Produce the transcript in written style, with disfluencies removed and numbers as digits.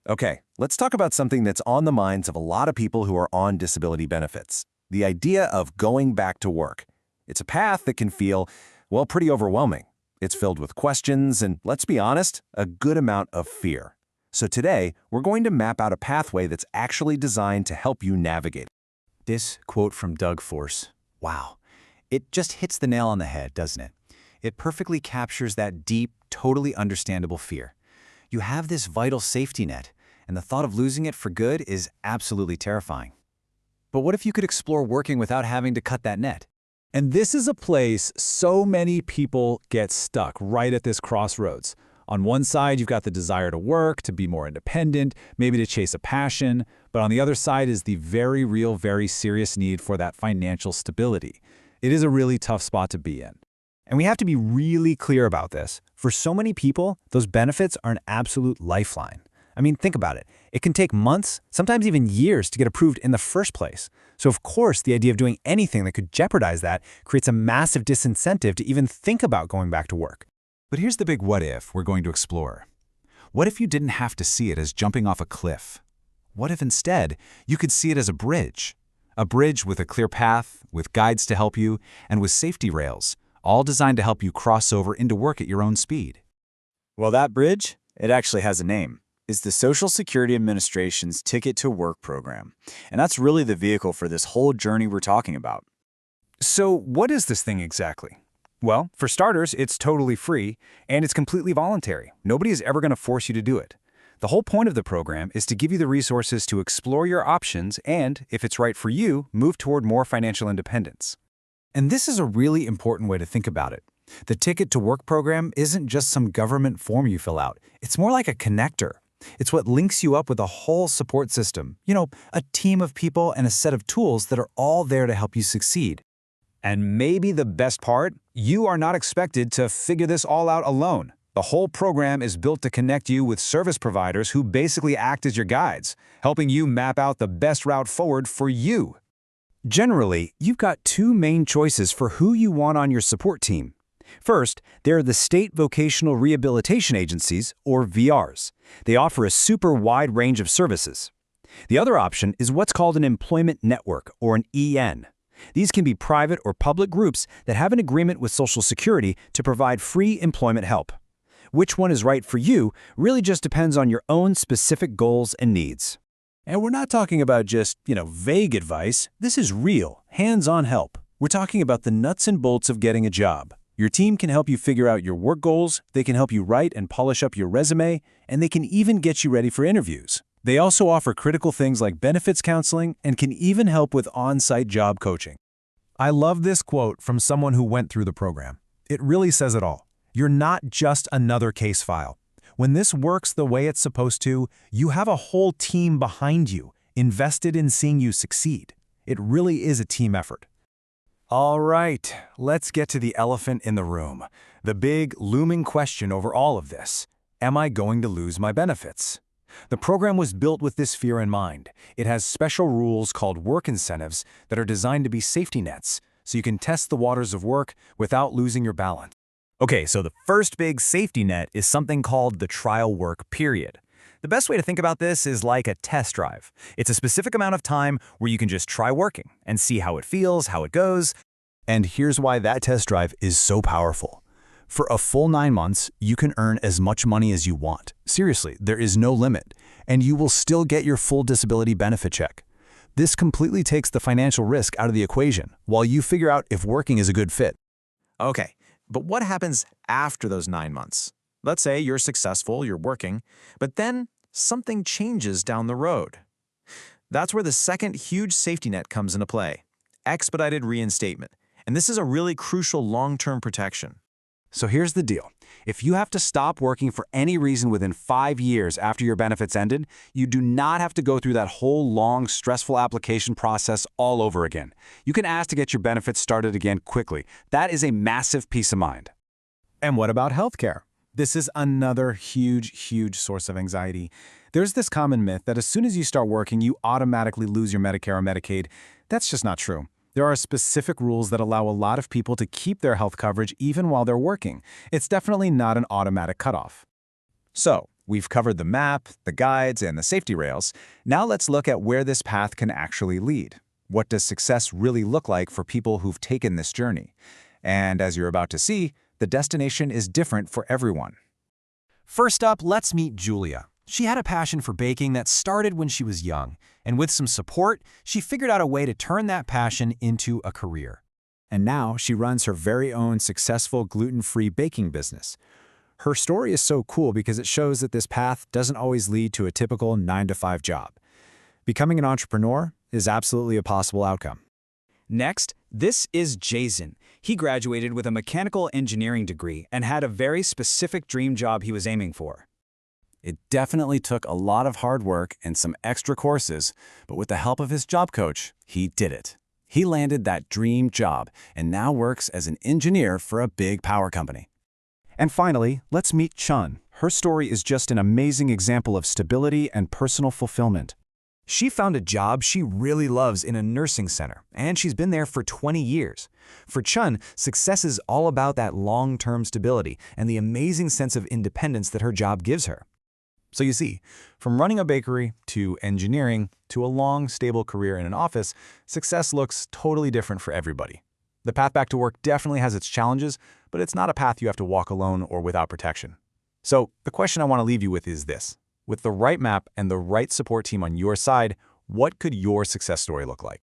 Okay, let's talk about something that's on the minds of a lot of people who are on disability benefits. The idea of going back to work. It's a path that can feel, well, pretty overwhelming. It's filled with questions and, let's be honest, a good amount of fear. So today, we're going to map out a pathway that's actually designed to help you navigate. This quote from Doug Force, wow, it just hits the nail on the head, doesn't it? It perfectly captures that deep, totally understandable fear. You have this vital safety net, and the thought of losing it for good is absolutely terrifying. But what if you could explore working without having to cut that net? And this is a place so many people get stuck, right at this crossroads. On one side, you've got the desire to work, to be more independent, maybe to chase a passion, but on the other side is the very real, very serious need for that financial stability. It is a really tough spot to be in. And we have to be really clear about this. For so many people, those benefits are an absolute lifeline. I mean, think about it. It can take months, sometimes even years, to get approved in the first place. So of course, the idea of doing anything that could jeopardize that creates a massive disincentive to even think about going back to work. But here's the big what if we're going to explore. What if you didn't have to see it as jumping off a cliff? What if instead you could see it as a bridge? A bridge with a clear path, with guides to help you, and with safety rails, all designed to help you cross over into work at your own speed. Well, that bridge, it actually has a name. It's the Social Security Administration's Ticket to Work program. And that's really the vehicle for this whole journey we're talking about. So what is this thing exactly? Well, for starters, it's totally free, and it's completely voluntary. Nobody is ever going to force you to do it. The whole point of the program is to give you the resources to explore your options and, if it's right for you, move toward more financial independence. And this is a really important way to think about it. The Ticket to Work program isn't just some government form you fill out. It's more like a connector. It's what links you up with a whole support system, a team of people and a set of tools that are all there to help you succeed. And maybe the best part, you are not expected to figure this all out alone. The whole program is built to connect you with service providers who basically act as your guides, helping you map out the best route forward for you. Generally, you've got two main choices for who you want on your support team. First, there are the State Vocational Rehabilitation Agencies, or VRs. They offer a super wide range of services. The other option is what's called an employment network, or an EN. These can be private or public groups that have an agreement with Social Security to provide free employment help. Which one is right for you really just depends on your own specific goals and needs. And we're not talking about just, vague advice. This is real, hands-on help. We're talking about the nuts and bolts of getting a job. Your team can help you figure out your work goals, they can help you write and polish up your resume, and they can even get you ready for interviews. They also offer critical things like benefits counseling and can even help with on-site job coaching. I love this quote from someone who went through the program. It really says it all. You're not just another case file. When this works the way it's supposed to, you have a whole team behind you, invested in seeing you succeed. It really is a team effort. All right, let's get to the elephant in the room. The big, looming question over all of this. Am I going to lose my benefits? The program was built with this fear in mind. It has special rules called work incentives that are designed to be safety nets, so you can test the waters of work without losing your balance. Okay, so the first big safety net is something called the trial work period. The best way to think about this is like a test drive. It's a specific amount of time where you can just try working and see how it feels, how it goes. And here's why that test drive is so powerful. For a full 9 months, you can earn as much money as you want. Seriously, there is no limit, and you will still get your full disability benefit check. This completely takes the financial risk out of the equation while you figure out if working is a good fit. Okay, but what happens after those 9 months? Let's say you're successful, you're working, but then something changes down the road. That's where the second huge safety net comes into play, expedited reinstatement. And this is a really crucial long-term protection. So here's the deal. If you have to stop working for any reason within 5 years after your benefits ended, you do not have to go through that whole long, stressful application process all over again. You can ask to get your benefits started again quickly. That is a massive peace of mind. And what about healthcare? This is another huge source of anxiety. There's this common myth that as soon as you start working, you automatically lose your Medicare or Medicaid. That's just not true. There are specific rules that allow a lot of people to keep their health coverage even while they're working. It's definitely not an automatic cutoff. So, We've covered the map, the guides, and the safety rails. Now let's look at where this path can actually lead. What does success really look like for people who've taken this journey? And as you're about to see, the destination is different for everyone. First up, let's meet Julia. She had a passion for baking that started when she was young, and with some support, she figured out a way to turn that passion into a career. And now she runs her very own successful gluten-free baking business. Her story is so cool because it shows that this path doesn't always lead to a typical 9-to-5 job. Becoming an entrepreneur is absolutely a possible outcome. Next, this is Jason. He graduated with a mechanical engineering degree and had a very specific dream job he was aiming for. It definitely took a lot of hard work and some extra courses, but with the help of his job coach, he did it. He landed that dream job and now works as an engineer for a big power company. And finally, let's meet Chun. Her story is just an amazing example of stability and personal fulfillment. She found a job she really loves in a nursing center, and she's been there for 20 years. For Chun, success is all about that long-term stability and the amazing sense of independence that her job gives her. So you see, from running a bakery to engineering to a long, stable career in an office, success looks totally different for everybody. The path back to work definitely has its challenges, but it's not a path you have to walk alone or without protection. So the question I want to leave you with is this. With the right map and the right support team on your side, what could your success story look like?